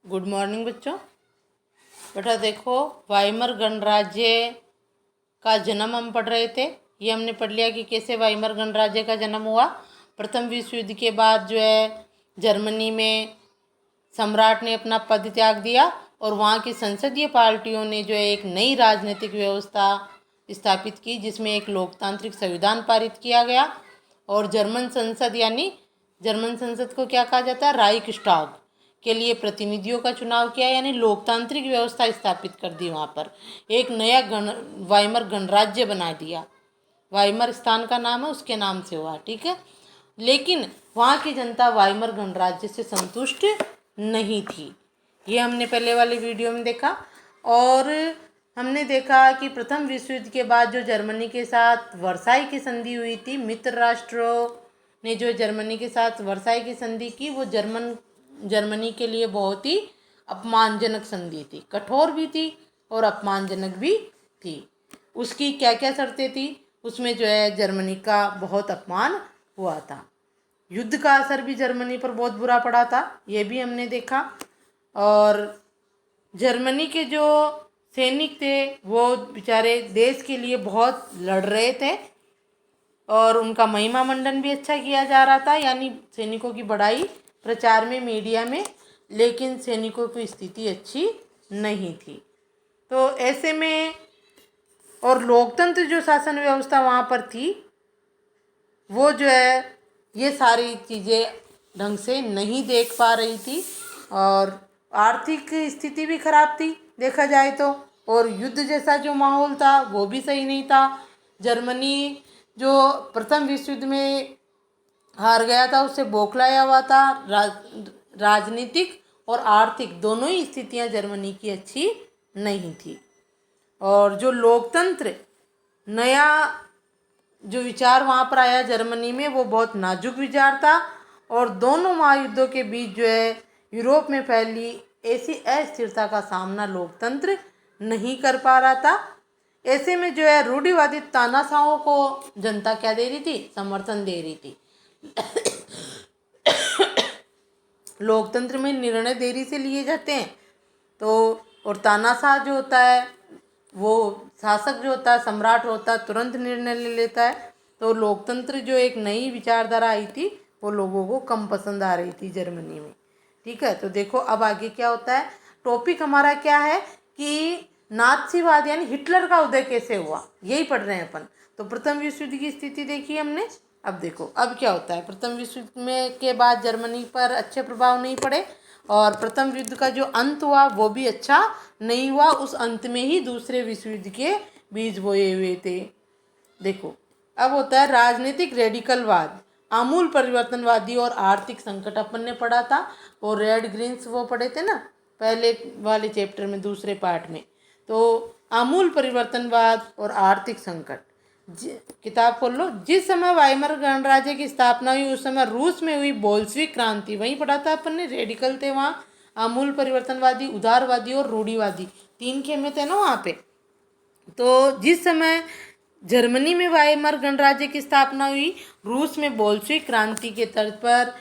Good morning बच्चों। बेटा देखो, वाइमर गणराज्य का जन्म हम पढ़ रहे थे। ये हमने पढ़ लिया कि कैसे वाइमर गणराज्य का जन्म हुआ। प्रथम विश्व युद्ध के बाद जो है जर्मनी में सम्राट ने अपना पद त्याग दिया और वहाँ की संसदीय पार्टियों ने जो है एक नई राजनीतिक व्यवस्था स्थापित की, जिसमें एक लोकतांत्रिक संविधान पारित किया गया। और जर्मन संसद यानी जर्मन संसद को क्या कहा जाता है, राइक्सटाग के लिए प्रतिनिधियों का चुनाव किया, यानी लोकतांत्रिक व्यवस्था स्थापित कर दी। वहाँ पर एक नया वाइमर गणराज्य बना दिया। वाइमर स्थान का नाम है, उसके नाम से हुआ, ठीक है। लेकिन वहाँ की जनता वाइमर गणराज्य से संतुष्ट नहीं थी। ये हमने पहले वाले वीडियो में देखा। और हमने देखा कि प्रथम विश्व युद्ध के बाद जो जर्मनी के साथ वर्साई की संधि हुई थी, मित्र राष्ट्रों ने जो जर्मनी के साथ वर्साई की संधि की, वो जर्मनी के लिए बहुत ही अपमानजनक संधि थी। कठोर भी थी और अपमानजनक भी थी। उसकी क्या क्या शर्तें थी, उसमें जो है जर्मनी का बहुत अपमान हुआ था। युद्ध का असर भी जर्मनी पर बहुत बुरा पड़ा था, ये भी हमने देखा। और जर्मनी के जो सैनिक थे वो बेचारे देश के लिए बहुत लड़ रहे थे और उनका महिमा मंडन भी अच्छा किया जा रहा था, यानी सैनिकों की बड़ाई प्रचार में, मीडिया में। लेकिन सैनिकों की स्थिति अच्छी नहीं थी। तो ऐसे में और लोकतंत्र जो शासन व्यवस्था वहाँ पर थी, वो जो है ये सारी चीज़ें ढंग से नहीं देख पा रही थी। और आर्थिक स्थिति भी खराब थी देखा जाए तो। और युद्ध जैसा जो माहौल था वो भी सही नहीं था। जर्मनी जो प्रथम विश्व युद्ध में हार गया था, उससे बौखलाया हुआ था। राजनीतिक और आर्थिक दोनों ही स्थितियां जर्मनी की अच्छी नहीं थी। और जो लोकतंत्र नया जो विचार वहाँ पर आया जर्मनी में, वो बहुत नाजुक विचार था। और दोनों महायुद्धों के बीच जो है यूरोप में फैली ऐसी अस्थिरता का सामना लोकतंत्र नहीं कर पा रहा था। ऐसे में जो है रूढ़िवादी तानाशाहों को जनता क्या दे रही थी, समर्थन दे रही थी। लोकतंत्र में निर्णय देरी से लिए जाते हैं, तो और तानाशाह जो होता है, वो शासक जो होता है, सम्राट होता है, तुरंत निर्णय ले लेता है। तो लोकतंत्र जो एक नई विचारधारा आई थी, वो लोगों को कम पसंद आ रही थी जर्मनी में, ठीक है। तो देखो अब आगे क्या होता है। टॉपिक हमारा क्या है कि नाथसीवाद यानी हिटलर का उदय कैसे हुआ, यही पढ़ रहे हैं अपन। तो प्रथम विश्व युद्ध की स्थिति देखी हमने। अब देखो अब क्या होता है। प्रथम विश्व युद्ध में के बाद जर्मनी पर अच्छे प्रभाव नहीं पड़े और प्रथम युद्ध का जो अंत हुआ वो भी अच्छा नहीं हुआ। उस अंत में ही दूसरे विश्व युद्ध के बीज बोए हुए थे। देखो अब होता है राजनीतिक रेडिकलवाद, आमूल परिवर्तनवादी और आर्थिक संकट अपन ने पढ़ा था। और रेड ग्रीन्स वो पढ़े थे ना पहले वाले चैप्टर में, दूसरे पार्ट में। तो आमूल परिवर्तनवाद और आर्थिक संकट, किताब खोल लो। जिस समय वाइमर गणराज्य की स्थापना हुई उस समय रूस में हुई बोल्शेविक क्रांति, वहीं पढ़ा था अपन ने। रेडिकल थे वहाँ, आमूल परिवर्तनवादी, उदारवादी और रूढ़िवादी, तीन खेमे थे ना वहाँ पे। तो जिस समय जर्मनी में वाइमर गणराज्य की स्थापना हुई, रूस में बोल्शेविक क्रांति के तर्ज पर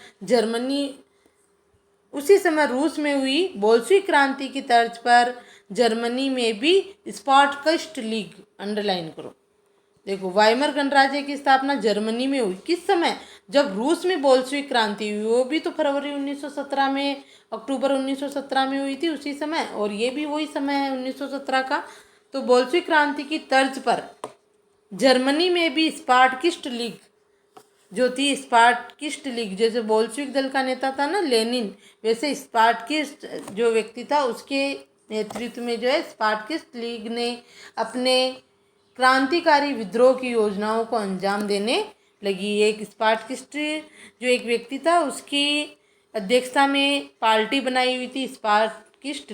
उसी समय रूस में हुई बोल्शेविक क्रांति की तर्ज पर जर्मनी में भी स्पार्टकिस्ट लीग, अंडरलाइन करो। देखो वाइमर गणराज्य की स्थापना जर्मनी में हुई किस समय, जब रूस में बोल्शेविक क्रांति हुई, वो भी तो फरवरी 1917 में, अक्टूबर 1917 में हुई थी उसी समय। और ये भी वही समय है 1917 का। तो बोल्शेविक क्रांति की तर्ज पर जर्मनी में भी स्पार्टकिस्ट लीग जो थी, स्पार्टकिस्ट लीग, जैसे बोल्शेविक दल का नेता था ना लेनिन, वैसे स्पार्टकिस्ट जो व्यक्ति था उसके नेतृत्व में जो है स्पार्टकिस्ट लीग ने अपने क्रांतिकारी विद्रोह की योजनाओं को अंजाम देने लगी। एक स्पार्टकिस्ट जो एक व्यक्ति था, उसकी अध्यक्षता में पार्टी बनाई हुई थी स्पार्टकिस्ट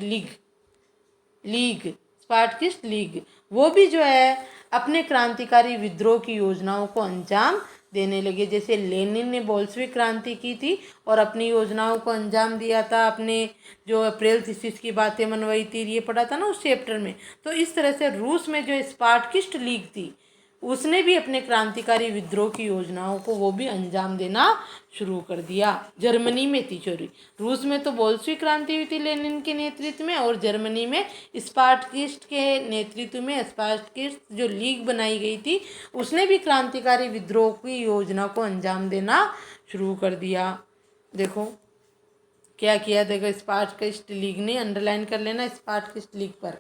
स्पार्टकिस्ट लीग। वो भी जो है अपने क्रांतिकारी विद्रोह की योजनाओं को अंजाम देने लगे। जैसे लेनिन ने बोल्शेविक क्रांति की थी और अपनी योजनाओं को अंजाम दिया था, अपने जो अप्रैल थीसिस की बातें मनवाई थी, ये पढ़ा था ना उस चैप्टर में। तो इस तरह से रूस में जो स्पार्टकिस्ट लीग थी उसने भी अपने क्रांतिकारी विद्रोह की योजनाओं को वो भी अंजाम देना शुरू कर दिया। जर्मनी में थी चोरी, रूस में तो बोल्शेविक क्रांति हुई थी लेनिन के नेतृत्व में, और जर्मनी में स्पार्टकिस्ट के नेतृत्व में स्पार्टकिस्ट जो लीग बनाई गई थी उसने भी क्रांतिकारी विद्रोह की योजना को अंजाम देना शुरू कर दिया। देखो क्या किया, देखो स्पार्टकिस्ट लीग ने, अंडरलाइन कर लेना स्पार्टकिस्ट लीग पर,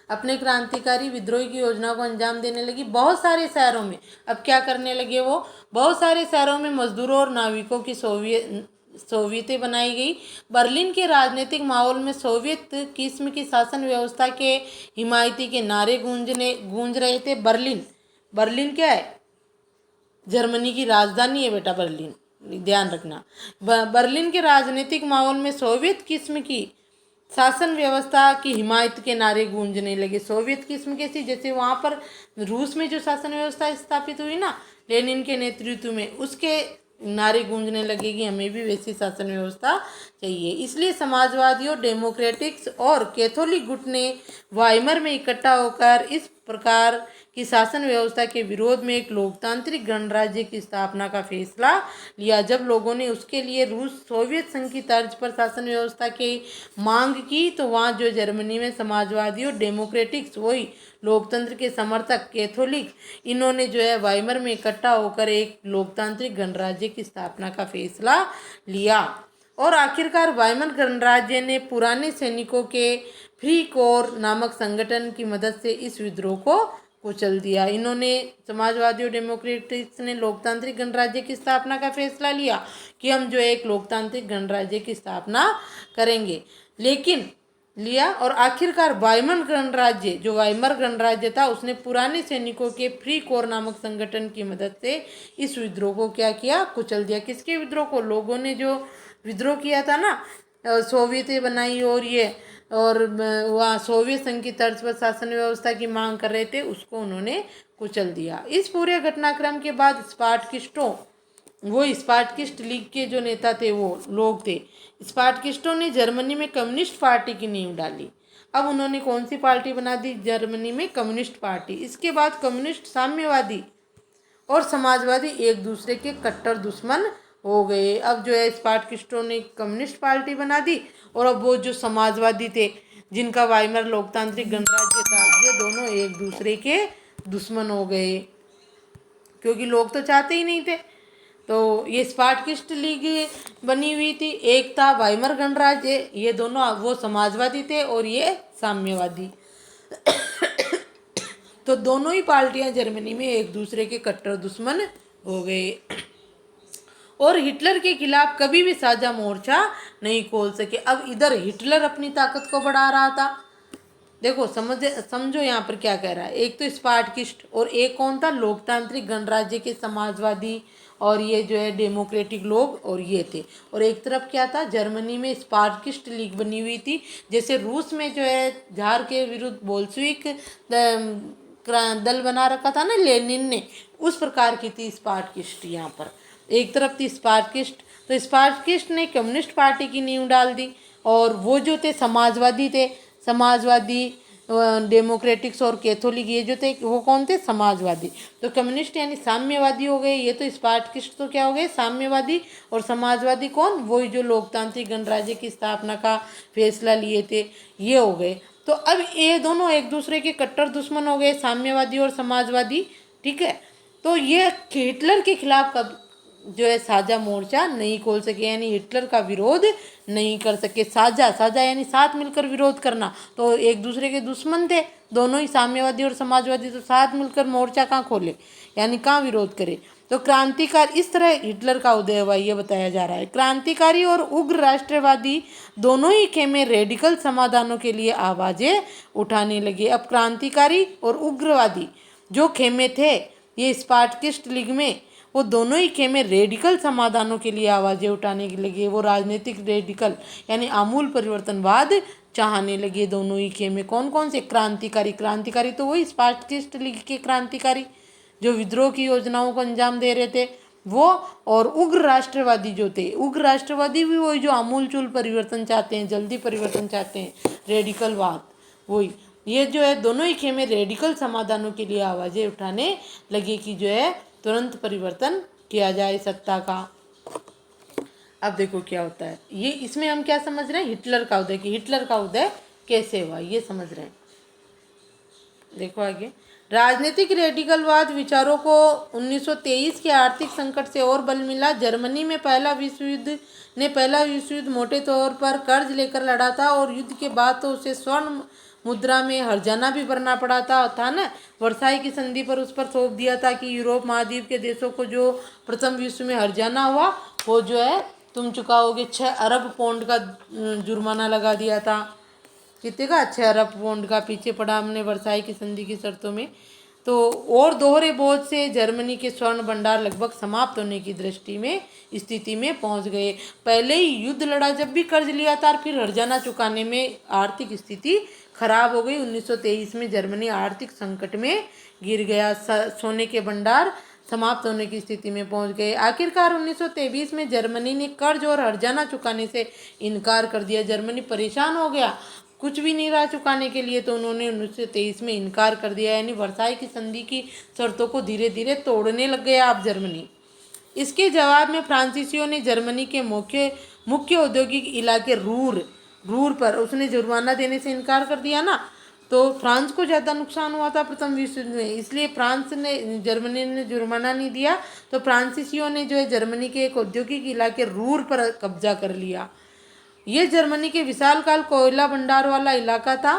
अपने क्रांतिकारी विद्रोह की योजना को अंजाम देने लगी बहुत सारे शहरों में। अब क्या करने लगे वो, बहुत सारे शहरों में मजदूरों और नाविकों की सोवियतें बनाई गई। बर्लिन के राजनीतिक माहौल में सोवियत किस्म की शासन व्यवस्था के हिमायती के नारे गूंज रहे थे। बर्लिन क्या है, जर्मनी की राजधानी है बेटा बर्लिन, ध्यान रखना। बर्लिन के राजनीतिक माहौल में सोवियत किस्म की शासन व्यवस्था की हिमायत के नारे गूंजने लगे। सोवियत किस्म कैसी, जैसे वहाँ पर रूस में जो शासन व्यवस्था स्थापित हुई ना लेनिन के नेतृत्व में, उसके नारे गूंजने लगे कि हमें भी वैसी शासन व्यवस्था चाहिए। इसलिए समाजवादियों, डेमोक्रेटिक्स और कैथोलिक गुट ने वाइमर में इकट्ठा होकर इस प्रकार की शासन व्यवस्था के विरोध में एक लोकतांत्रिक गणराज्य की स्थापना का फैसला लिया। जब लोगों ने उसके लिए रूस सोवियत संघ की तर्ज पर शासन व्यवस्था की मांग की तो वहाँ जो जर्मनी में समाजवादियों, डेमोक्रेटिक्स, वही लोकतंत्र के समर्थक कैथोलिक, इन्होंने जो है वाइमर में इकट्ठा होकर एक लोकतांत्रिक गणराज्य की स्थापना का फैसला लिया। और आखिरकार वाइमर गणराज्य ने पुराने सैनिकों के फ्री कोर नामक संगठन की मदद से इस विद्रोह को कुचल दिया। इन्होंने, समाजवादियों, डेमोक्रेटिक्स ने लोकतांत्रिक गणराज्य की स्थापना का फैसला लिया कि हम जो एक लोकतांत्रिक गणराज्य की स्थापना करेंगे, लेकिन लिया। और आखिरकार वाइमर गणराज्य था, उसने पुराने सैनिकों के फ्री कोर नामक संगठन की मदद से इस विद्रोह को क्या किया, कुचल दिया। किसके विद्रोह को, लोगों ने जो विद्रोह किया था ना, सोवियतें बनाई और वहाँ सोवियत संघ की तर्ज पर शासन व्यवस्था की मांग कर रहे थे, उसको उन्होंने कुचल दिया। इस पूरे घटनाक्रम के बाद स्पार्टकिस्ट लीग के जो नेता थे वो लोग थे, स्पार्टकिस्टों ने जर्मनी में कम्युनिस्ट पार्टी की नींव डाली। अब उन्होंने कौन सी पार्टी बना दी, जर्मनी में कम्युनिस्ट पार्टी। इसके बाद कम्युनिस्ट, साम्यवादी और समाजवादी एक दूसरे के कट्टर दुश्मन हो गए। अब जो है स्पार्टकिस्टों ने कम्युनिस्ट पार्टी बना दी, और अब वो जो समाजवादी थे जिनका वाइमर लोकतांत्रिक गणराज्य था, ये दोनों एक दूसरे के दुश्मन हो गए, क्योंकि लोग तो चाहते ही नहीं थे। तो ये स्पार्टकिस्ट लीग बनी हुई थी, एक था वाइमर गणराज्य, ये दोनों, वो समाजवादी थे और ये साम्यवादी। तो दोनों ही पार्टियां जर्मनी में एक दूसरे के कट्टर दुश्मन हो गए और हिटलर के खिलाफ कभी भी साझा मोर्चा नहीं खोल सके। अब इधर हिटलर अपनी ताकत को बढ़ा रहा था, देखो समझो यहाँ पर क्या कह रहा है, एक तो स्पार्टकिस्ट और एक कौन था, लोकतांत्रिक गणराज्य के समाजवादी और ये जो है डेमोक्रेटिक लोग, और ये थे। और एक तरफ क्या था, जर्मनी में स्पार्टकिस्ट लीग बनी हुई थी, जैसे रूस में जो है जार के विरुद्ध बोल्शेविक दल बना रखा था ना लेनिन ने, उस प्रकार की थी स्पार्टकिस्ट। यहाँ पर एक तरफ थी स्पार्टकिस्ट, तो स्पार्टकिस्ट ने कम्युनिस्ट पार्टी की नींव डाल दी, और वो जो थे समाजवादी, डेमोक्रेटिक्स और कैथोलिक, ये जो थे वो कौन थे, समाजवादी। तो कम्युनिस्ट यानी साम्यवादी हो गए, ये तो स्पार्टकिस्ट तो क्या हो गए, साम्यवादी, और समाजवादी कौन, वही जो लोकतांत्रिक गणराज्य की स्थापना का फैसला लिए थे, ये हो गए। तो अब ये दोनों एक दूसरे के कट्टर दुश्मन हो गए, साम्यवादी और समाजवादी, ठीक है। तो ये हिटलर के खिलाफ कब जो है साझा मोर्चा नहीं खोल सके, यानी हिटलर का विरोध नहीं कर सके। साझा यानी साथ मिलकर विरोध करना, तो एक दूसरे के दुश्मन थे दोनों ही, साम्यवादी और समाजवादी, तो साथ मिलकर मोर्चा कहाँ खोले, यानी कहाँ विरोध करे। तो क्रांतिकारी, इस तरह हिटलर का उदय हुआ, ये बताया जा रहा है। क्रांतिकारी और उग्र राष्ट्रवादी दोनों ही खेमे रेडिकल समाधानों के लिए आवाज़ें उठाने लगे। अब क्रांतिकारी और उग्रवादी जो खेमे थे ये स्पार्टकिस्ट लीग में, वो दोनों ही खेमे रेडिकल समाधानों के लिए आवाज़ें उठाने के लगे। वो राजनीतिक रेडिकल यानी आमूल परिवर्तनवाद चाहने लगे दोनों ही खेमे। कौन कौन से, क्रांतिकारी तो वही स्पार्टकिस्ट लीग के क्रांतिकारी जो विद्रोह की योजनाओं को अंजाम दे रहे थे वो, और उग्र राष्ट्रवादी जो थे, उग्र राष्ट्रवादी भी वही जो आमूलचूल परिवर्तन चाहते हैं, जल्दी परिवर्तन चाहते हैं, रेडिकलवाद वही। ये जो है दोनों ही खेमे रेडिकल समाधानों के लिए आवाज़ें उठाने लगे कि जो है तुरंत परिवर्तन किया जाए सत्ता का। अब देखो क्या होता है, ये इसमें हम क्या समझ रहे हैं, हिटलर का उदय, कि हिटलर का उदय कैसे हुआ ये समझ रहे हैं। देखो आगे, राजनीतिक रेडिकलवाद विचारों को 1923 के आर्थिक संकट से और बल मिला। जर्मनी में पहला विश्व युद्ध मोटे तौर पर कर्ज लेकर लड़ा था और युद्ध के बाद तो उसे स्वर्ण मुद्रा में हर्जाना भी भरना पड़ा था ना। वर्साई की संधि पर उस पर थोप दिया था कि यूरोप महाद्वीप के देशों को जो प्रथम विश्व में हर्जाना हुआ वो जो है तुम चुकाओगे। 6 अरब पौंड का जुर्माना लगा दिया था। कितने का? 6 अरब पौंड का। पीछे पड़ा हमने वर्साई की संधि की शर्तों में। तो और दोहरे बोझ से जर्मनी के स्वर्ण भंडार लगभग समाप्त होने की दृष्टि में स्थिति में पहुंच गए। पहले ही युद्ध लड़ा, जब भी कर्ज लिया था, और फिर हर्जाना चुकाने में आर्थिक स्थिति खराब हो गई। 1923 में जर्मनी आर्थिक संकट में गिर गया। सोने के भंडार समाप्त होने की स्थिति में पहुंच गए। आखिरकार 1923 में जर्मनी ने कर्ज और हर्जाना चुकाने से इनकार कर दिया। जर्मनी परेशान हो गया, कुछ भी नहीं रहा चुकाने के लिए, तो उन्होंने 1923 में इनकार कर दिया। यानी वर्साई की संधि की शर्तों को धीरे धीरे तोड़ने लग गया अब जर्मनी। इसके जवाब में फ्रांसीसियों ने जर्मनी के मुख्य औद्योगिक इलाके रूर पर उसने जुर्माना देने से इनकार कर दिया ना। तो फ्रांस को ज़्यादा नुकसान हुआ था प्रथम विश्व युद्ध में, इसलिए जर्मनी ने जुर्माना नहीं दिया। तो फ्रांसीसियों ने जो है जर्मनी के एक औद्योगिक इलाके रूर पर कब्जा कर लिया। ये जर्मनी के विशालकाय कोयला भंडार वाला इलाका था।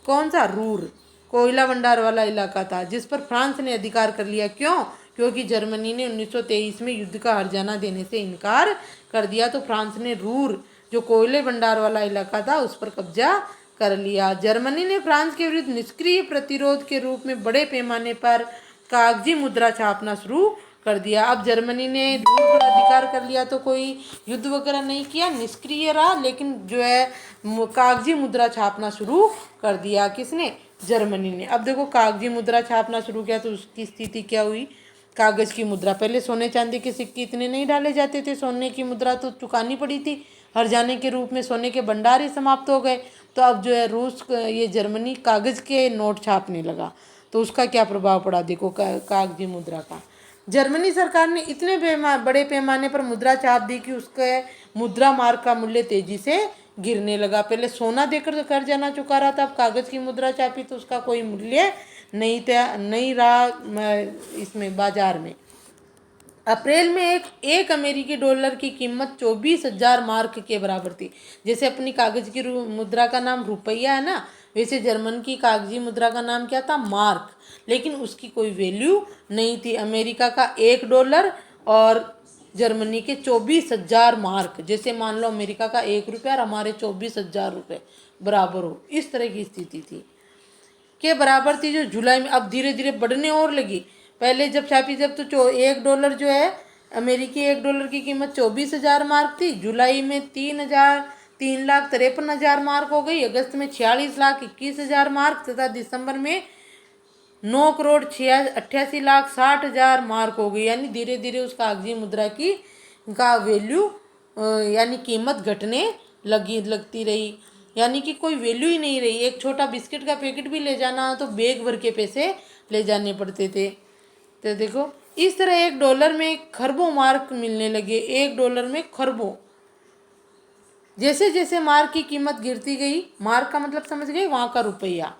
कौन सा? रूर कोयला भंडार वाला इलाका था, जिस पर फ्रांस ने अधिकार कर लिया। क्यों? क्योंकि जर्मनी ने 1923 में युद्ध का हर्जाना देने से इनकार कर दिया। तो फ्रांस ने रूर, जो कोयले भंडार वाला इलाका था, उस पर कब्जा कर लिया। जर्मनी ने फ्रांस के विरुद्ध निष्क्रिय प्रतिरोध के रूप में बड़े पैमाने पर कागजी मुद्रा छापना शुरू कर दिया। अब जर्मनी ने रूर पर अधिकार कर लिया तो कोई युद्ध वगैरह नहीं किया, निष्क्रिय रहा, लेकिन जो है कागजी मुद्रा छापना शुरू कर दिया। किसने? जर्मनी ने। अब देखो कागजी मुद्रा छापना शुरू किया तो उसकी स्थिति क्या हुई? कागज की मुद्रा, पहले सोने चांदी के सिक्के इतने नहीं डाले जाते थे, सोने की मुद्रा तो चुकानी पड़ी थी। हर्जाने के रूप में सोने के भंडार ही समाप्त हो गए। तो अब जो है ये जर्मनी कागज के नोट छापने लगा। तो उसका क्या प्रभाव पड़ा देखो कागजी मुद्रा का। जर्मनी सरकार ने इतने बड़े पैमाने पर मुद्रा छाप दी कि उसके मुद्रा मार्क का मूल्य तेजी से गिरने लगा। पहले सोना देकर कर्जा चुका रहा था, अब कागज की मुद्रा छापी तो उसका कोई मूल्य नहीं रहा इसमें बाजार में। अप्रैल में एक अमेरिकी डॉलर की कीमत 24,000 मार्क के बराबर थी। जैसे अपनी कागज की मुद्रा का नाम रुपया है ना, वैसे जर्मन की कागजी मुद्रा का नाम क्या था? मार्क। लेकिन उसकी कोई वैल्यू नहीं थी। अमेरिका का $1 और जर्मनी के 24,000 मार्क, जैसे मान लो अमेरिका का ₹1 और हमारे 24,000 रुपये बराबर हो, इस तरह की स्थिति थी के बराबर थी। जो जुलाई में अब धीरे धीरे बढ़ने और लगी। पहले जब छापी जब तो $1 जो है अमेरिकी $1 की कीमत 24,000 मार्क थी। जुलाई में 3,53,53,000 मार्क हो गई। अगस्त में 46,21,000 मार्क तथा दिसंबर में 9,88,60,000 मार्क हो गई। यानी धीरे धीरे उस कागजी मुद्रा का वैल्यू यानी कीमत घटने लगती रही। यानी कि कोई वैल्यू ही नहीं रही। एक छोटा बिस्किट का पैकेट भी ले जाना हो तो बैग भर के पैसे ले जाने पड़ते थे। तो देखो इस तरह $1 में खरबों मार्क मिलने लगे। $1 में खरबों। जैसे जैसे मार्क की कीमत गिरती गई, मार्क का मतलब समझ गए, वहाँ का रुपया,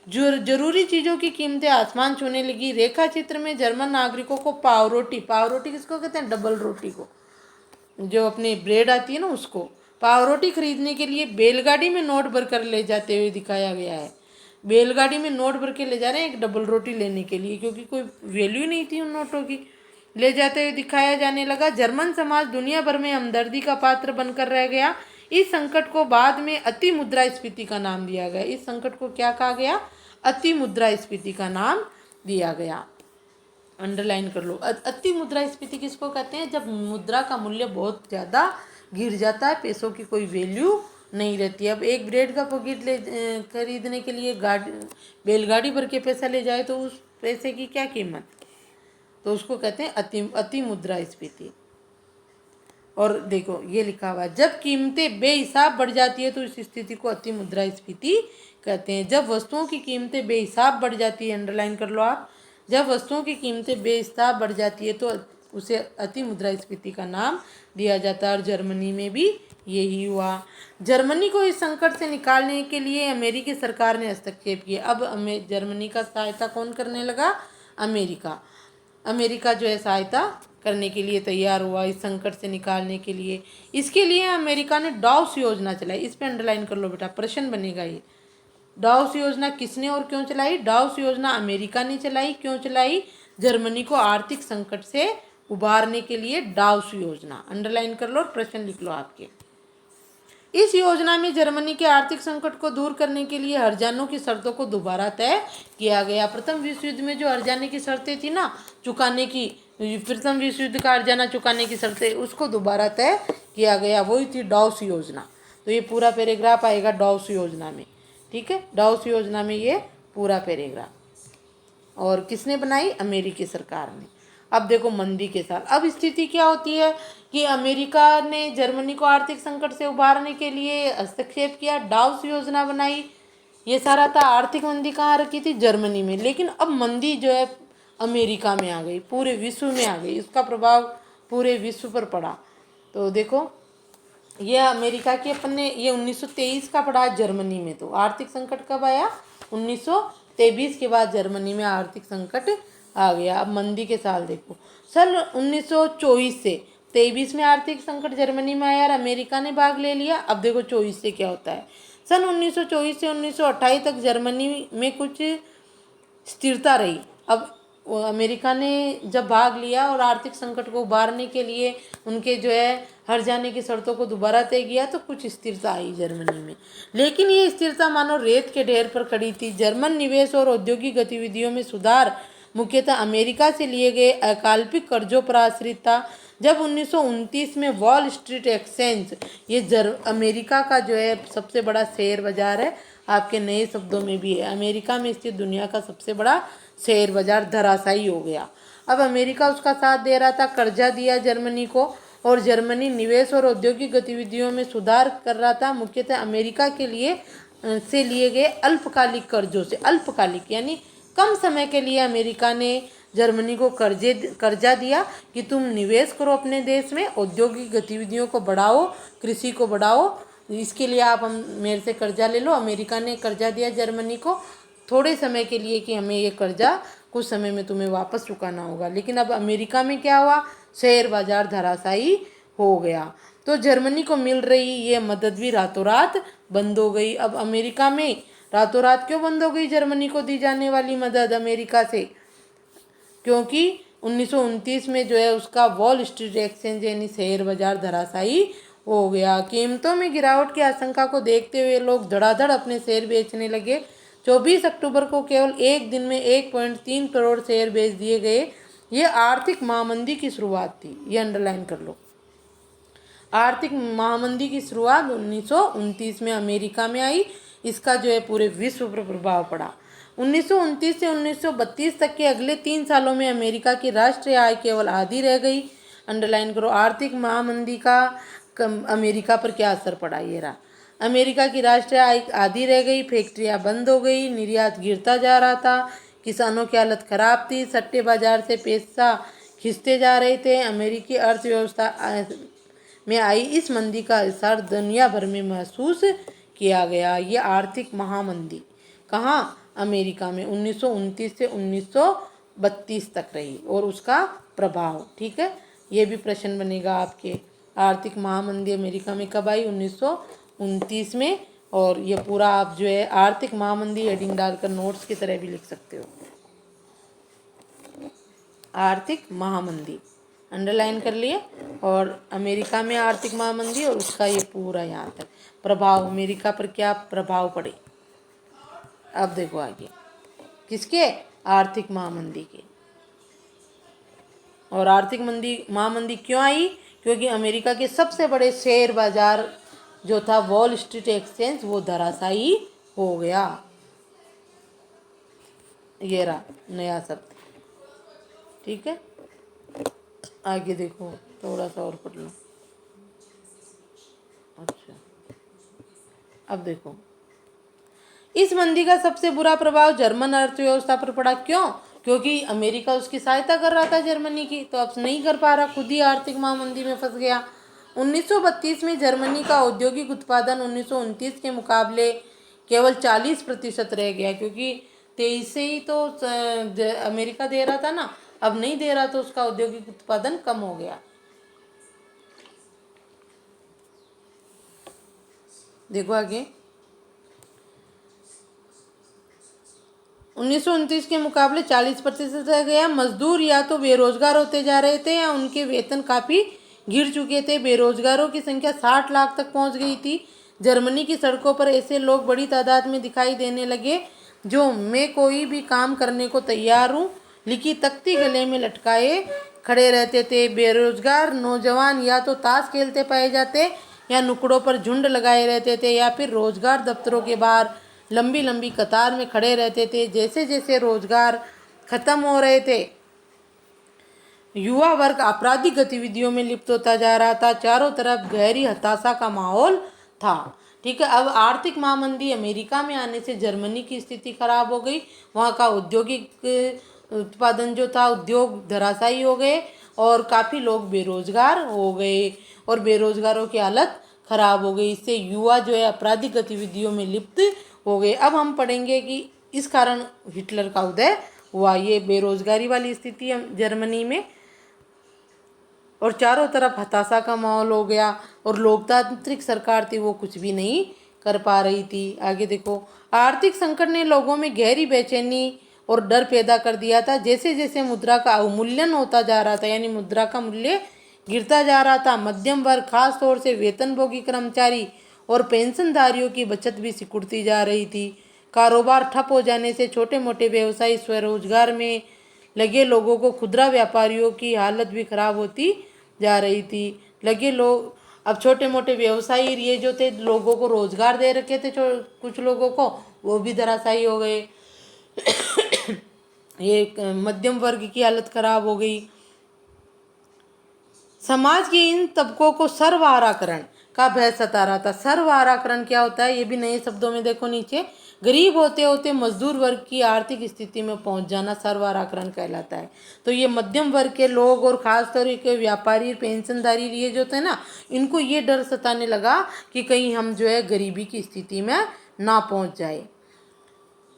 जरूरी चीज़ों की कीमतें आसमान छूने लगी। रेखा चित्र में जर्मन नागरिकों को पाव रोटी किसको कहते हैं? डबल रोटी को, जो अपनी ब्रेड आती है ना उसको, पाव रोटी खरीदने के लिए बैलगाड़ी में नोट भर कर ले जाते हुए दिखाया गया है। बैलगाड़ी में नोट भर के ले जा रहे हैं एक डबल रोटी लेने के लिए, क्योंकि कोई वैल्यू नहीं थी उन नोटों की। ले जाते हुए दिखाया जाने लगा। जर्मन समाज दुनिया भर में हमदर्दी का पात्र बनकर रह गया। इस संकट को बाद में अति मुद्रास्फीति का नाम दिया गया। इस संकट को क्या कहा गया? अति मुद्रास्फीति का नाम दिया गया। अंडरलाइन कर लो। अति मुद्रास्फीति किसको कहते हैं? जब मुद्रा का मूल्य बहुत ज़्यादा गिर जाता है, पैसों की कोई वैल्यू नहीं रहती। अब एक ब्रेड का पैकेट खरीदने के लिए बैलगाड़ी भर के पैसा ले जाए तो उस पैसे की क्या कीमत? तो उसको कहते हैं अति मुद्रास्फीति। और देखो ये लिखा हुआ है, जब कीमतें बेहिसाब बढ़ जाती है तो इस स्थिति को अति मुद्रास्फीति कहते हैं। जब वस्तुओं की कीमतें बेहिसाब बढ़ जाती है, अंडरलाइन कर लो आप, जब वस्तुओं की कीमतें बेहिसाब बढ़ जाती है तो उसे अति मुद्रास्फीति का नाम दिया जाता है। और जर्मनी में भी यही हुआ। जर्मनी को इस संकट से निकालने के लिए अमेरिकी सरकार ने हस्तक्षेप किया। अब जर्मनी का सहायता कौन करने लगा? अमेरिका। अमेरिका जो है सहायता करने के लिए तैयार हुआ इस संकट से निकालने के लिए। इसके लिए अमेरिका ने डॉव्स योजना चलाई। इस पे अंडरलाइन कर लो बेटा, प्रश्न बनेगा ये। डॉव्स योजना किसने और क्यों चलाई? डॉव्स योजना अमेरिका ने चलाई। क्यों चलाई? जर्मनी को आर्थिक संकट से उबारने के लिए डॉव्स योजना। अंडरलाइन कर लो और प्रश्न लिख लो आपके। इस योजना में जर्मनी के आर्थिक संकट को दूर करने के लिए हर्जानों की शर्तों को दोबारा तय किया गया। प्रथम विश्व युद्ध में जो हर्जाने की शर्तें थी ना चुकाने की, प्रथम विश्व युद्ध का हर्जाना चुकाने की शर्तें, उसको दोबारा तय किया गया, वही थी डॉव्स योजना। तो ये पूरा पैराग्राफ आएगा डॉव्स योजना में, ठीक है। डॉव्स योजना में ये पूरा पैराग्राफ, और किसने बनाई? अमेरिकी सरकार ने। अब देखो मंदी के साथ अब स्थिति क्या होती है कि अमेरिका ने जर्मनी को आर्थिक संकट से उबारने के लिए हस्तक्षेप किया, डॉव्स योजना बनाई। ये सारा था। आर्थिक मंदी कहाँ रखी थी? जर्मनी में। लेकिन अब मंदी जो है अमेरिका में आ गई, पूरे विश्व में आ गई, इसका प्रभाव पूरे विश्व पर पड़ा। तो देखो ये अमेरिका की अपन ने ये 1923 का पढ़ा जर्मनी में। तो आर्थिक संकट कब आया? 1923 के बाद जर्मनी में आर्थिक संकट आ गया। अब मंदी के साल देखो, सन 1924 से 23 में आर्थिक संकट जर्मनी में आया और अमेरिका ने भाग ले लिया। अब देखो 24 से क्या होता है। सन 1924 से 1928 तक जर्मनी में कुछ स्थिरता रही। अब अमेरिका ने जब भाग लिया और आर्थिक संकट को उबारने के लिए उनके जो है हर्जाने की शर्तों को दोबारा तय किया तो कुछ स्थिरता आई जर्मनी में। लेकिन ये स्थिरता मानो रेत के ढेर पर खड़ी थी। जर्मन निवेश और औद्योगिक गतिविधियों में सुधार मुख्यतः अमेरिका से लिए गए अकाल्पिक कर्जों पर आश्रित था। जब 1929 में वॉल स्ट्रीट एक्सचेंज, ये अमेरिका का जो है सबसे बड़ा शेयर बाजार है, आपके नए शब्दों में भी है, अमेरिका में स्थित दुनिया का सबसे बड़ा शेयर बाजार धराशायी हो गया। अब अमेरिका उसका साथ दे रहा था, कर्जा दिया जर्मनी को, और जर्मनी निवेश और औद्योगिक गतिविधियों में सुधार कर रहा था, मुख्यतः अमेरिका के लिए से लिए गए अल्पकालिक कर्जों से। अल्पकालिक यानी कम समय के लिए अमेरिका ने जर्मनी को कर्जा दिया कि तुम निवेश करो अपने देश में, औद्योगिक गतिविधियों को बढ़ाओ, कृषि को बढ़ाओ, इसके लिए आप हम मेरे से कर्जा ले लो। अमेरिका ने कर्जा दिया जर्मनी को थोड़े समय के लिए कि हमें ये कर्जा कुछ समय में तुम्हें वापस चुकाना होगा। लेकिन अब अमेरिका में क्या हुआ? शेयर बाजार धराशायी हो गया। तो जर्मनी को मिल रही ये मदद भी रातों रात बंद हो गई। अब अमेरिका में रातों रात क्यों बंद हो गई जर्मनी को दी जाने वाली मदद अमेरिका से? क्योंकि 1929 में जो है उसका वॉल स्ट्रीट एक्सचेंज यानी शेयर बाजार धराशायी हो गया। कीमतों में गिरावट की आशंका को देखते हुए लोग धड़ाधड़ अपने शेयर बेचने लगे। 24 अक्टूबर को केवल एक दिन में 1.3 करोड़ शेयर बेच दिए गए। ये आर्थिक महामंदी की शुरुआत थी, ये अंडरलाइन कर लो। आर्थिक महामंदी की शुरुआत 1929 में अमेरिका में आई। इसका जो है पूरे विश्व पर प्रभाव पड़ा। 1929 से 1932 तक के अगले 3 सालों में अमेरिका की राष्ट्रीय आय केवल आधी रह गई। अंडरलाइन करो, आर्थिक महामंदी का अमेरिका पर क्या असर पड़ा? ये रहा, अमेरिका की राष्ट्रीय आय आधी रह गई, फैक्ट्रियां बंद हो गई, निर्यात गिरता जा रहा था, किसानों की हालत खराब थी, सट्टे बाजार से पैसा खींचते जा रहे थे। अमेरिकी अर्थव्यवस्था में आई इस मंदी का असर दुनिया भर में महसूस किया गया। ये आर्थिक महामंदी कहाँ? अमेरिका में 1929 से 1932 तक रही और उसका प्रभाव, ठीक है। ये भी प्रश्न बनेगा आपके। आर्थिक महामंदी अमेरिका में कब आई? 1929 में। और ये पूरा आप जो है आर्थिक महामंदी हेडिंग डालकर नोट्स की तरह भी लिख सकते हो। आर्थिक महामंदी अंडरलाइन कर लिए। और अमेरिका में आर्थिक महामंदी और उसका ये पूरा यहाँ तक प्रभाव, अमेरिका पर क्या प्रभाव पड़े। अब देखो आगे किसके? आर्थिक महामंदी के। और आर्थिक महामंदी क्यों आई? क्योंकि अमेरिका के सबसे बड़े शेयर बाजार जो था वॉल स्ट्रीट एक्सचेंज वो धराशायी हो गया। ये रहा नया शब्द, ठीक है। आगे देखो थोड़ा सा और पढ़ लो। अच्छा, अब देखो, इस मंदी का सबसे बुरा प्रभाव जर्मन अर्थव्यवस्था पर पड़ा। क्यों? क्योंकि अमेरिका उसकी सहायता कर रहा था जर्मनी की, तो अब नहीं कर पा रहा, खुद ही आर्थिक महामंदी में फंस गया। 1932 में जर्मनी का औद्योगिक उत्पादन 1929 के मुकाबले केवल 40% रह गया, क्योंकि 23 से ही तो अमेरिका दे रहा था ना, अब नहीं दे रहा, तो उसका औद्योगिक उत्पादन कम हो गया। देखो आगे, 1929 के मुकाबले 40% रह गया। मजदूर या तो बेरोजगार होते जा रहे थे या उनके वेतन काफ़ी गिर चुके थे। बेरोजगारों की संख्या 60 लाख तक पहुंच गई थी। जर्मनी की सड़कों पर ऐसे लोग बड़ी तादाद में दिखाई देने लगे जो मैं कोई भी काम करने को तैयार हूँ लिखी तख्ती गले में लटकाए खड़े रहते थे। बेरोजगार नौजवान या तो ताश खेलते पाए जाते या नुकड़ों पर झुंड लगाए रहते थे या फिर रोजगार दफ्तरों के बाहर लंबी लंबी कतार में खड़े रहते थे। जैसे जैसे रोजगार खत्म हो रहे थे, युवा वर्ग आपराधिक गतिविधियों में लिप्त होता जा रहा था। चारों तरफ गहरी हताशा का माहौल था। ठीक है, अब आर्थिक महामंदी अमेरिका में आने से जर्मनी की स्थिति खराब हो गई। वहाँ का औद्योगिक उत्पादन जो था, उद्योग धराशायी हो गए और काफ़ी लोग बेरोजगार हो गए और बेरोजगारों की हालत खराब हो गई। इससे युवा जो है आपराधिक गतिविधियों में लिप्त हो गए। अब हम पढ़ेंगे कि इस कारण हिटलर का उदय हुआ, ये बेरोजगारी वाली स्थिति जर्मनी में, और चारों तरफ हताशा का माहौल हो गया और लोकतांत्रिक सरकार थी वो कुछ भी नहीं कर पा रही थी। आगे देखो, आर्थिक संकट ने लोगों में गहरी बेचैनी और डर पैदा कर दिया था। जैसे जैसे मुद्रा का अवमूल्यन होता जा रहा था, यानी मुद्रा का मूल्य गिरता जा रहा था, मध्यम वर्ग खास तौर से वेतनभोगी कर्मचारी और पेंशनधारियों की बचत भी सिकुड़ती जा रही थी। कारोबार ठप हो जाने से छोटे मोटे व्यवसायी स्वरोजगार में लगे लोगों को, खुदरा व्यापारियों की हालत भी खराब होती जा रही थी। लगे लोग, अब छोटे मोटे व्यवसायी ये जो थे, लोगों को रोजगार दे रखे थे कुछ लोगों को, वो भी धराशायी हो गए। ये मध्यम वर्ग की हालत खराब हो गई। समाज के इन तबकों को सर्वहाराकरण का भय सता रहा था। सर्वहाराकरण क्या होता है, ये भी नए शब्दों में देखो नीचे। गरीब होते होते मजदूर वर्ग की आर्थिक स्थिति में पहुंच जाना सर्वहाराकरण कहलाता है। तो ये मध्यम वर्ग के लोग और खासतौर के व्यापारी, पेंशनधारी ये जो थे ना, इनको ये डर सताने लगा कि कहीं हम जो है गरीबी की स्थिति में ना पहुंच जाए।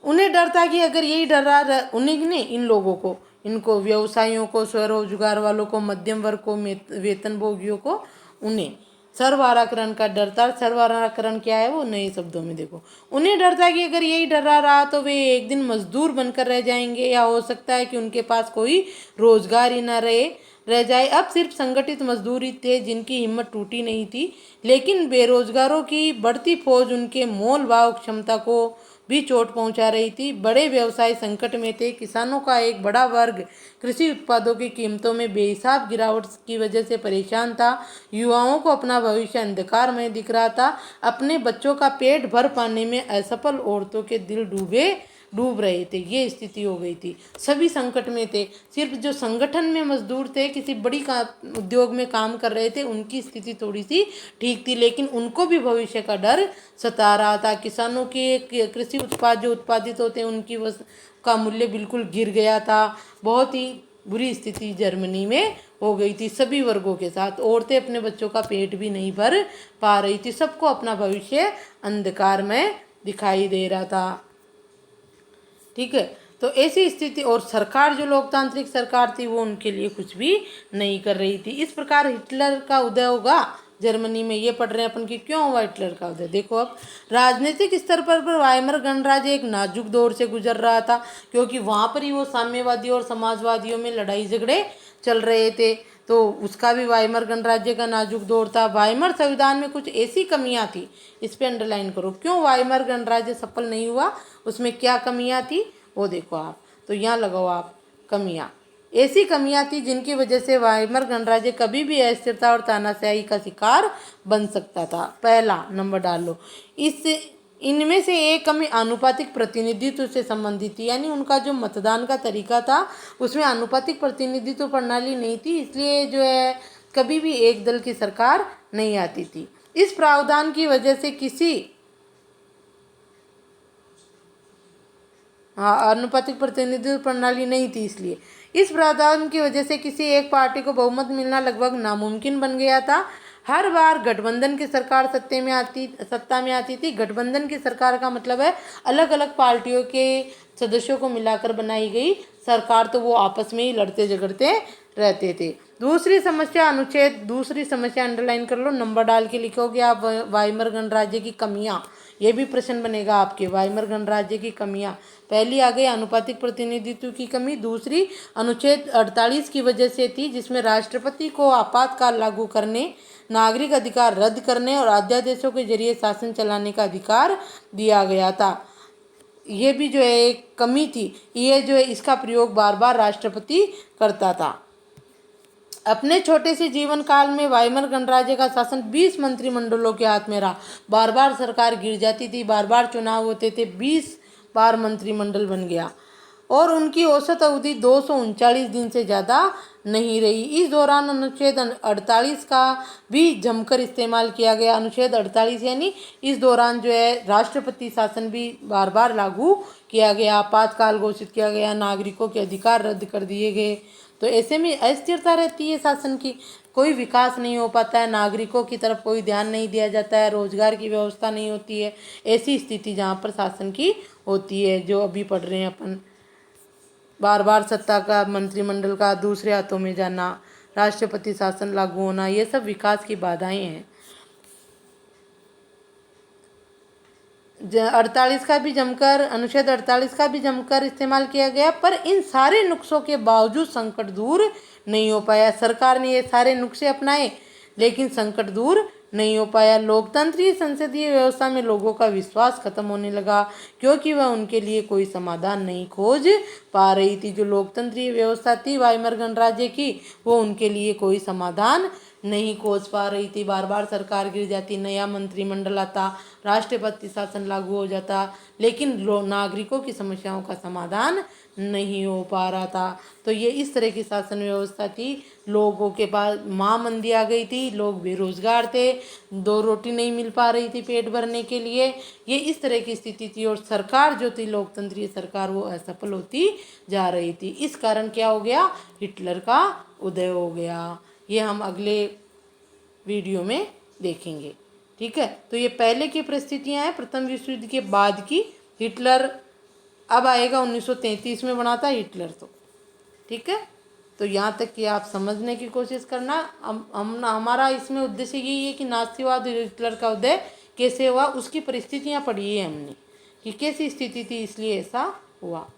उन्हें डर था कि अगर यही डर रहा, उन्हें नहीं, इन लोगों को, इनको व्यवसायियों को, स्वरोजगार वालों को, मध्यम वर्ग को, वेतनभोगियों को, उन्हें सर्वहाराकरण का डर था। सर्वहाराकरण क्या है वो नए शब्दों में देखो। उन्हें डर था कि अगर यही डरा रहा तो वे एक दिन मजदूर बनकर रह जाएंगे, या हो सकता है कि उनके पास कोई रोजगार ही न रह जाए। अब सिर्फ संगठित मजदूर ही थे जिनकी हिम्मत टूटी नहीं थी, लेकिन बेरोजगारों की बढ़ती फौज उनके मोल भाव क्षमता को भी चोट पहुंचा रही थी। बड़े व्यवसाय संकट में थे। किसानों का एक बड़ा वर्ग कृषि उत्पादों की कीमतों में बेहिसाब गिरावट की वजह से परेशान था। युवाओं को अपना भविष्य अंधकार में दिख रहा था। अपने बच्चों का पेट भर पाने में असफल औरतों के दिल डूब रहे थे। ये स्थिति हो गई थी। सभी संकट में थे। सिर्फ जो संगठन में मजदूर थे, किसी बड़ी उद्योग में काम कर रहे थे, उनकी स्थिति थोड़ी सी ठीक थी, लेकिन उनको भी भविष्य का डर सता रहा था। किसानों के कृषि उत्पाद जो उत्पादित होते हैं, उनकी का मूल्य बिल्कुल गिर गया था। बहुत ही बुरी स्थिति जर्मनी में हो गई थी सभी वर्गों के साथ। औरतें अपने बच्चों का पेट भी नहीं भर पा रही थी। सबको अपना भविष्य अंधकार में दिखाई दे रहा था। ठीक है, तो ऐसी स्थिति, और सरकार जो लोकतांत्रिक सरकार थी वो उनके लिए कुछ भी नहीं कर रही थी। इस प्रकार हिटलर का उदय होगा जर्मनी में। ये पढ़ रहे हैं अपन कि क्यों हुआ हिटलर का उदय। देखो, अब राजनीतिक स्तर पर वाइमर गणराज्य एक नाजुक दौर से गुजर रहा था, क्योंकि वहाँ पर ही वो साम्यवादियों और समाजवादियों में लड़ाई झगड़े चल रहे थे। तो उसका भी वाइमर गणराज्य का नाजुक दौर था। वाइमर संविधान में कुछ ऐसी कमियां थी, इस पे अंडरलाइन करो, क्यों वाइमर गणराज्य सफल नहीं हुआ, उसमें क्या कमियां थी वो देखो आप। तो यहाँ लगाओ आप कमियां। ऐसी कमियां थी जिनकी वजह से वाइमर गणराज्य कभी भी अस्थिरता और तानाशाही का शिकार बन सकता था। पहला नंबर डाल लो। इनमें से एक कमी आनुपातिक प्रतिनिधित्व से संबंधित थी, यानी उनका जो मतदान का तरीका था उसमें आनुपातिक प्रतिनिधित्व प्रणाली नहीं थी, इसलिए जो है कभी भी एक दल की सरकार नहीं आती थी। इस प्रावधान की वजह से किसी आनुपातिक प्रतिनिधित्व प्रणाली नहीं थी, इसलिए इस प्रावधान की वजह से किसी एक पार्टी को बहुमत मिलना लगभग नामुमकिन बन गया था। हर बार गठबंधन की सरकार सत्ता में आती थी। गठबंधन की सरकार का मतलब है अलग अलग पार्टियों के सदस्यों को मिलाकर बनाई गई सरकार, तो वो आपस में ही लड़ते झगड़ते रहते थे। दूसरी समस्या अंडरलाइन कर लो, नंबर डाल के लिखोगे आप, वाइमर गणराज्य की कमियां। ये भी प्रश्न बनेगा आपके, वाइमर गणराज्य की कमियां। पहली आ गई अनुपातिक प्रतिनिधित्व की कमी। दूसरी अनुच्छेद 48 की वजह से थी, जिसमें राष्ट्रपति को आपातकाल लागू करने, नागरिक अधिकार रद्द करने और अध्यादेशों के जरिए शासन चलाने का अधिकार दिया गया था। ये भी जो है एक कमी थी, ये जो है इसका प्रयोग बार बार राष्ट्रपति करता था। अपने छोटे से जीवन काल में वाइमर गणराज्य का शासन 20 मंत्रिमंडलों के हाथ में रहा। बार बार सरकार गिर जाती थी, बार बार चुनाव होते थे, 20 बार मंत्रिमंडल बन गया और उनकी औसत अवधि 239 दिन से ज़्यादा नहीं रही। इस दौरान अनुच्छेद 48 का भी जमकर इस्तेमाल किया गया। अनुच्छेद 48 यानी इस दौरान जो है राष्ट्रपति शासन भी बार बार लागू किया गया, आपातकाल घोषित किया गया, नागरिकों के अधिकार रद्द कर दिए गए। तो ऐसे में अस्थिरता रहती है शासन की, कोई विकास नहीं हो पाता है, नागरिकों की तरफ कोई ध्यान नहीं दिया जाता है, रोजगार की व्यवस्था नहीं होती है। ऐसी स्थिति जहाँ पर शासन की होती है, जो अभी पढ़ रहे हैं अपन, बार बार सत्ता का मंत्रिमंडल का दूसरे हाथों में जाना, राष्ट्रपति शासन लागू होना, ये सब विकास की बाधाएं हैं। 48 का भी जमकर, अनुच्छेद 48 का भी जमकर इस्तेमाल किया गया, पर इन सारे नुस्खों के बावजूद संकट दूर नहीं हो पाया। सरकार ने ये सारे नुस्खे अपनाए लेकिन संकट दूर नहीं हो पाया। लोकतंत्रीय संसदीय व्यवस्था में लोगों का विश्वास खत्म होने लगा, क्योंकि वह उनके लिए कोई समाधान नहीं खोज पा रही थी। जो लोकतंत्रीय व्यवस्था थी वाइमर गणराज्य की, वो उनके लिए कोई समाधान नहीं खोज पा रही थी। बार बार सरकार गिर जाती, नया मंत्रिमंडल आता, राष्ट्रपति शासन लागू हो जाता, लेकिन नागरिकों की समस्याओं का समाधान नहीं हो पा रहा था। तो ये इस तरह की शासन व्यवस्था थी। लोगों के पास महामंदी आ गई थी, लोग बेरोजगार थे, 2 रोटी नहीं मिल पा रही थी पेट भरने के लिए। ये इस तरह की स्थिति थी और सरकार जो थी लोकतंत्रीय सरकार, वो असफल होती जा रही थी। इस कारण क्या हो गया, हिटलर का उदय हो गया। ये हम अगले वीडियो में देखेंगे। ठीक है, तो ये पहले की परिस्थितियां हैं प्रथम विश्व युद्ध के बाद की। हिटलर अब आएगा 1933 में बना था हिटलर तो। ठीक है, तो यहाँ तक कि आप समझने की कोशिश करना। हमारा इसमें उद्देश्य यही है कि नास्तिवाद हिटलर का उदय कैसे हुआ, उसकी परिस्थितियाँ पढ़ी है हमने कि कैसी स्थिति थी, इसलिए ऐसा हुआ।